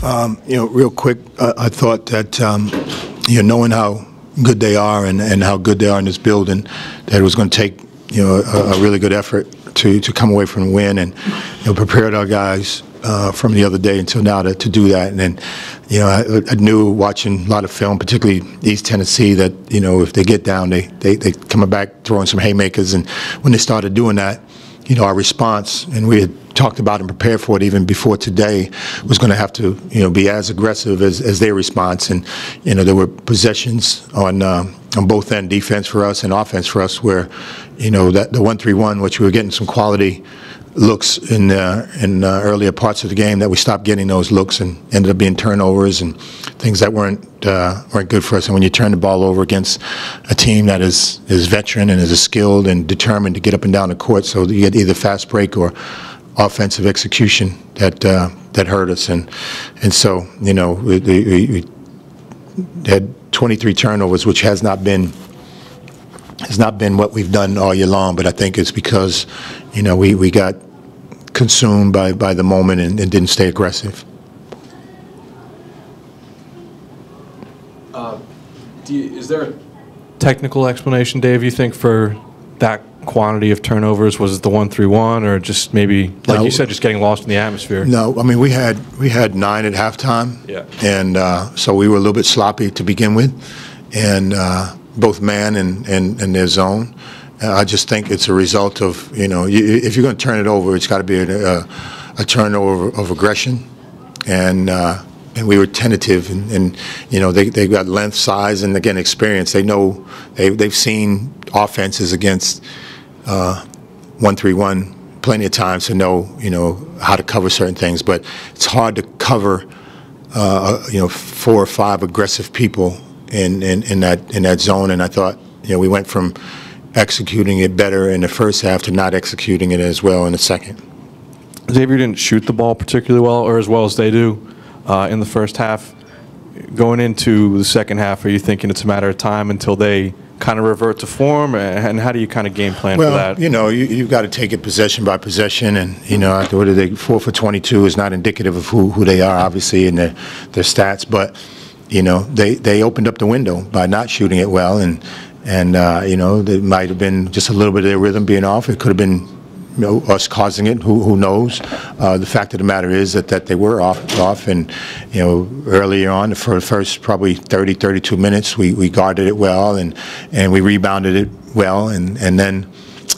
Real quick, I thought that, knowing how good they are and how good they are in this building, that it was going to take, a really good effort to come away from the win and, prepared our guys from the other day until now to do that. And then, I knew watching a lot of film, particularly East Tennessee, that, if they get down, they coming back throwing some haymakers. And when they started doing that, our response, and we had talked about and prepared for it even before today, was going to have to, be as aggressive as their response. And, there were possessions on both end, defense for us and offense for us, where, that the 1-3-1, which we were getting some quality looks in earlier parts of the game, that we stopped getting those looks and ended up being turnovers and things that weren't good for us. And when you turn the ball over against a team that is veteran and is skilled and determined to get up and down the court, so you get either fast break or offensive execution that hurt us. And so we had 23 turnovers, which has not been what we've done all year long, but I think it's because, we got consumed by the moment and didn't stay aggressive. Is there a technical explanation, Dave, you think, for that quantity of turnovers? Was it the 1-3-1, or just maybe, like you said, just getting lost in the atmosphere? No, I mean, we had 9 at halftime, yeah, and so we were a little bit sloppy to begin with, and both man and their zone. I just think it's a result of, if you're going to turn it over, it's got to be a turnover of aggression, and we were tentative, and they got length, size, and again experience. They know they've seen offenses against 1-3-1 plenty of times to know how to cover certain things, but it's hard to cover 4 or 5 aggressive people in that zone. And I thought we went from executing it better in the first half to not executing it as well in the second. Xavier didn't shoot the ball particularly well, or as well as they do, in the first half. Going into the second half, are you thinking it's a matter of time until they kind of revert to form, and how do you kind of game plan for that? You've got to take it possession by possession, and what are they, 4 for 22 is not indicative of who they are, obviously, in their stats, but they opened up the window by not shooting it well, and it might have been just a little bit of their rhythm being off. It could have been us causing it. Who knows? The fact of the matter is that they were off, and earlier on for the first probably 30, 32 minutes, we guarded it well, and we rebounded it well, and then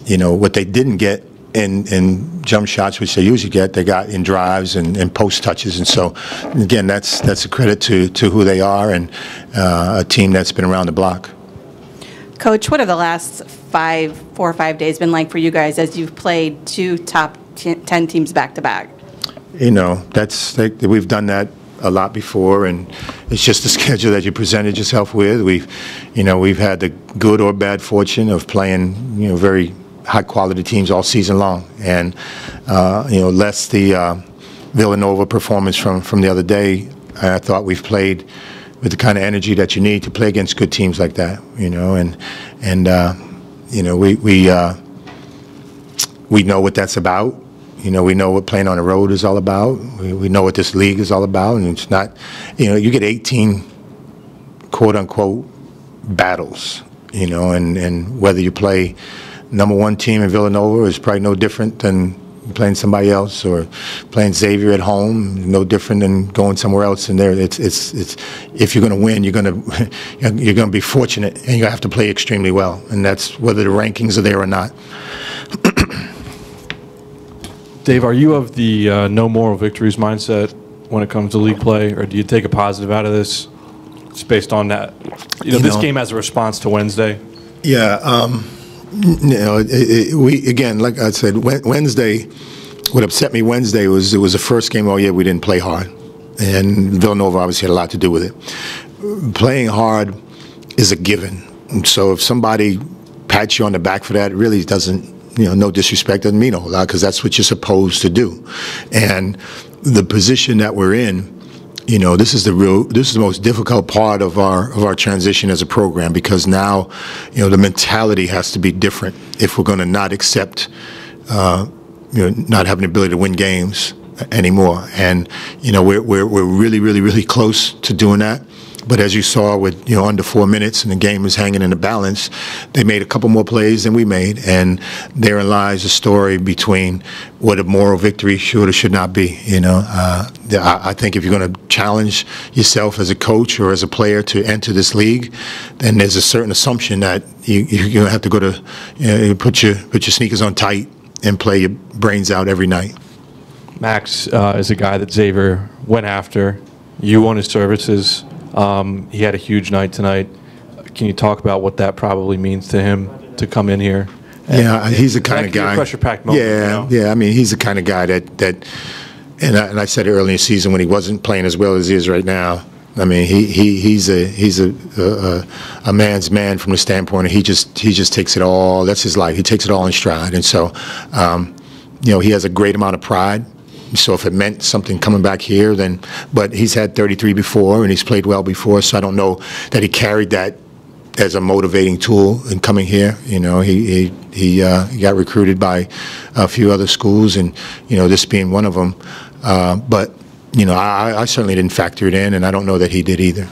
what they didn't get in jump shots, which they usually get, they got in drives and post touches. And so, again, that's a credit to who they are, and a team that's been around the block. Coach, what have the last 4 or 5 days been like for you guys as you've played 2 top 10 teams back to back? We've done that a lot before, and it's just the schedule that you presented yourself with. We've had the good or bad fortune of playing very high quality teams all season long, and less the Villanova performance from the other day. I thought we've played with the kind of energy that you need to play against good teams like that, we know what that's about. We know what playing on the road is all about. We know what this league is all about, and it's not, you get 18 quote unquote battles, and whether you play number 1 team in Villanova is probably no different than playing somebody else, or playing Xavier at home, no different than going somewhere else. And there, it's if you're going to win, you're going to be fortunate, and you have to play extremely well, and that's whether the rankings are there or not. Dave, are you of the no moral victories mindset when it comes to league play, or do you take a positive out of this, just based on that? This game as a response to Wednesday. Yeah. We again, like I said, Wednesday. What upset me Wednesday was it was the first game all year we didn't play hard, and Villanova obviously had a lot to do with it. Playing hard is a given, and so if somebody pats you on the back for that, it really doesn't. No disrespect, doesn't mean a whole lot, because that's what you're supposed to do. And the position that we're in, this is the most difficult part of our transition as a program, because now, the mentality has to be different if we're going to not accept, not having the ability to win games anymore. And, we're really, really, really close to doing that. But as you saw with, under 4 minutes and the game was hanging in the balance, they made a couple more plays than we made. And therein lies the story between what a moral victory should or should not be. I think if you're going to challenge yourself as a coach or as a player to enter this league, then there's a certain assumption that you have to go to, put your sneakers on tight and play your brains out every night. Max is a guy that Xavier went after. You won his services. He had a huge night tonight. Can you talk about what that probably means to him to come in here? Yeah, he's the kind of guy. Pressure-packed moment. Yeah. I mean, he's the kind of guy that and I said it early in the season when he wasn't playing as well as he is right now. I mean, he's a man's man from the standpoint of he just takes it all. That's his life. He takes it all in stride, and so he has a great amount of pride. So if it meant something coming back here, then, but he's had 33 before and he's played well before, so I don't know that he carried that as a motivating tool in coming here. He got recruited by a few other schools, and this being one of them. But I certainly didn't factor it in, and I don't know that he did either.